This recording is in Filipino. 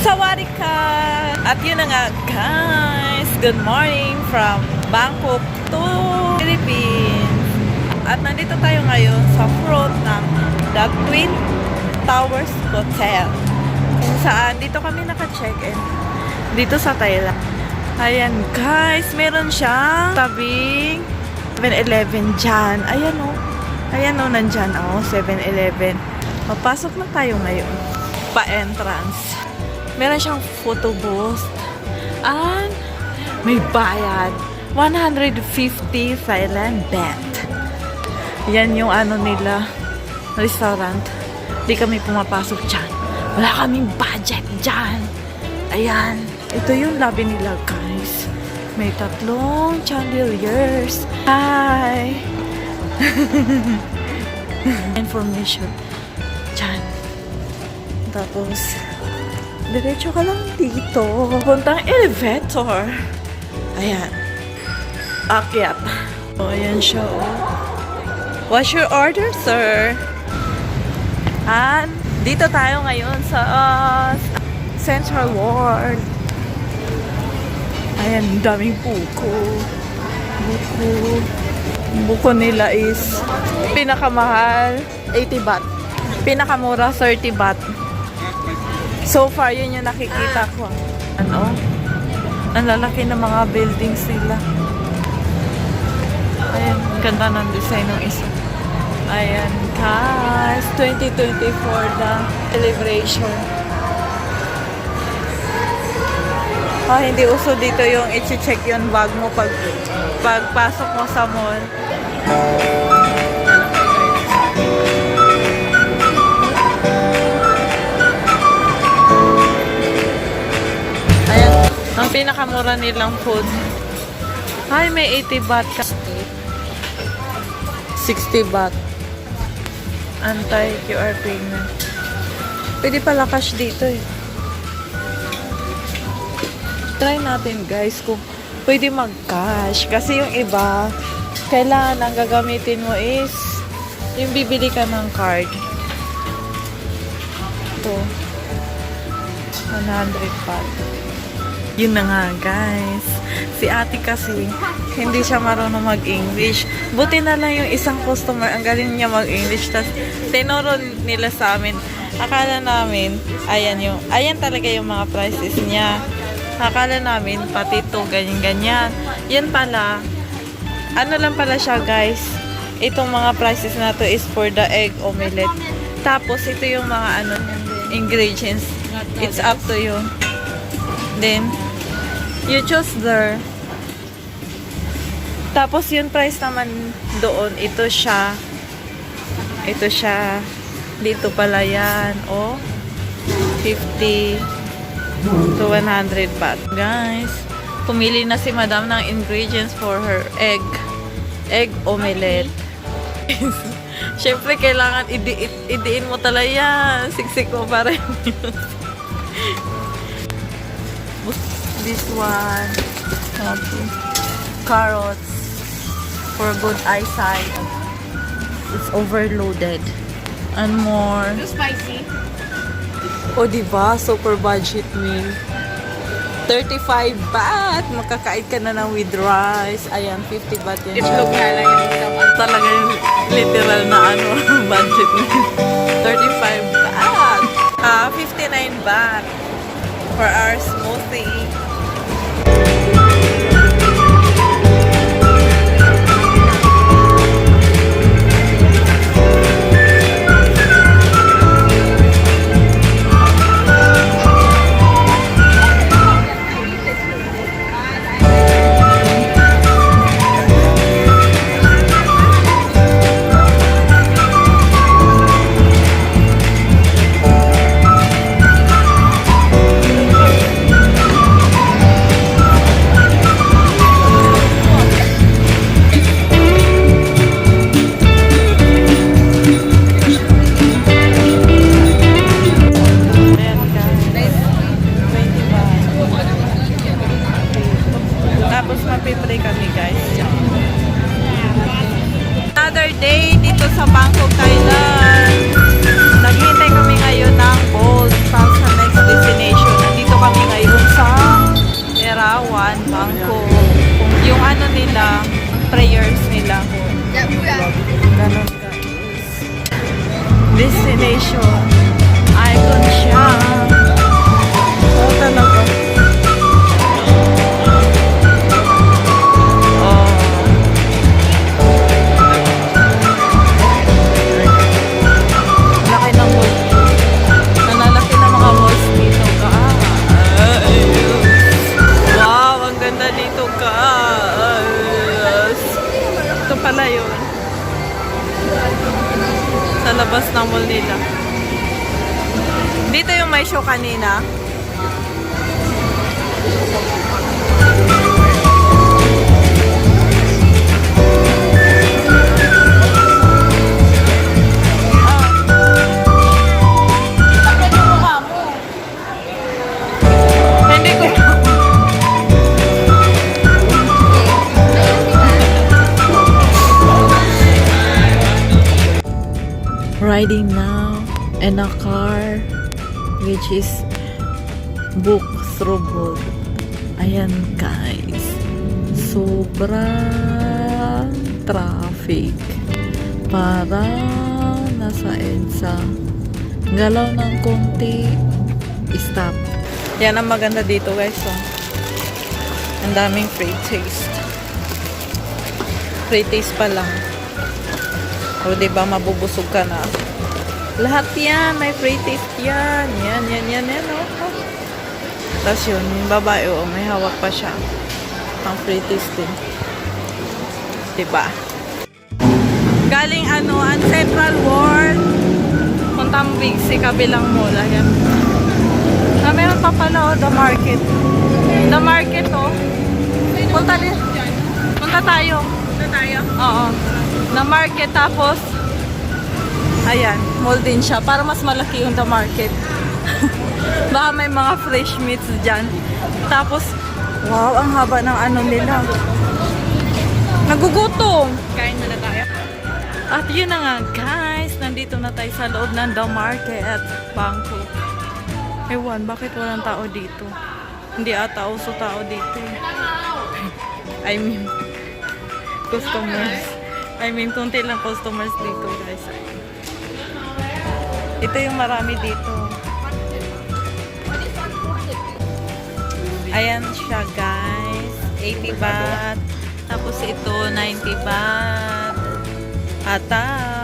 Sawadika! At yun na nga guys, good morning from Bangkok to Philippines. At nandito tayo ngayon sa front ng The Twin Towers Hotel. Kung saan dito kami naka-check-in. Dito sa Thailand. Ayan guys, meron siyang tabing 7-Eleven dyan. Ayan o. Ayan o, nandyan o, 7-Eleven. Papasok na tayo ngayon. Pa-entrance. Meron siyang photo booth. And may bayad. 150 Thailand baht. Yan yung ano nila, restaurant. Di kami pumapasok dyan. Wala kaming budget dyan. Ayan. Ito yung lobby nila, guys. May 3 chandeliers. Hi! Information. Dyan. Tapos, diretso ka lang dito. Puntang elevator. Ayan. Akyat. O, ayan siya, oh. What's your order, sir? And, dito tayo ngayon sa Central World. Ayan, daming buko. Buko nila is pinakamahal, 80 baht. Pinakamura, 30 baht. So far, yun yung nakikita ko. Ano? Ang lalaki ng mga buildings nila. Ayan, ganda ng design ng isa. Ayan, guys. 2024 na celebration. Oh, hindi uso dito yung i-check yung bag mo pagpasok mo sa mall. Ayan, ang pinakamura nilang food. Ay, may 80 baht ka. 60 baht. Anti-QR payment. Pwede pala cash dito eh. Try natin guys kung pwede mag-cash. Kasi yung iba, kailangan ang gagamitin mo is yung bibili ka ng card. Ito. 100 baht. Yun na nga guys. Si ate kasi, hindi siya marunong mag-English. Buti na lang yung isang customer, ang galing niya mag-English. Tapos, tinuro nila sa amin. Akala namin, ayan talaga yung mga prices niya. Akala namin, pati ito, ganyan-ganyan. Yan pala, ano lang pala siya guys. Itong mga prices na to is for the egg omelette. Tapos, ito yung mga ingredients. It's up to you. Then, you choose there. Tapos yung price naman doon, ito siya. Ito siya. Dito pala yan. O, 50 to 100 baht. Guys, pumili na si madam ng ingredients for her egg omelette. Siyempre, kailangan idiin mo talaga yan. Siksik mo para yun. This one, carrots for good eyesight. It's overloaded and more. Too spicy. O diba, super budget meal. 35 baht. Makakain ka na ng with rice. Ayan, 50 baht yan. Itlog na lang yung Talaga yung literal na budget meal. 35 baht. 59 baht for our smoothie. sa Bangkok, Thailand. Naghihintay kami ngayon ng boat para sa next destination. Nandito labas ng mall nila. Dito yung may show kanina. Hindi ko. Riding now in a car which is book through book. Ayan guys, sobrang traffic. Parang nasa EDSA. Galaw ng konti, stop. Yan ang maganda dito guys. Oh. Ang daming free taste. Free taste pa lang. O diba mabubusog ka na. Lahat yan, may free taste yan. Yan. Oh. Tapos yun, yung babae, oh, may hawak pa siya. Ang free taste din. Diba? Galing ang Central World. Puntang Big C, kabilang mall. Ayan. Meron pa pala, the market. The market, oh. Punta tayo. Oo. The market, tapos ayan, mall din siya. Para mas malaki yung the market. Baka may mga fresh meats dyan. Tapos, wow, ang haba ng nila. Nagugutom. Kain na tayo. At yun na nga, guys. Nandito na tayo sa loob ng the market. Bangkok. Ewan, bakit walang tao dito? Hindi ata uso tao dito. I mean, customers. Tunti lang customers dito, guys. Ito yung marami dito. Ayan siya, guys. 80 baht. Tapos ito, 90 baht. Ata.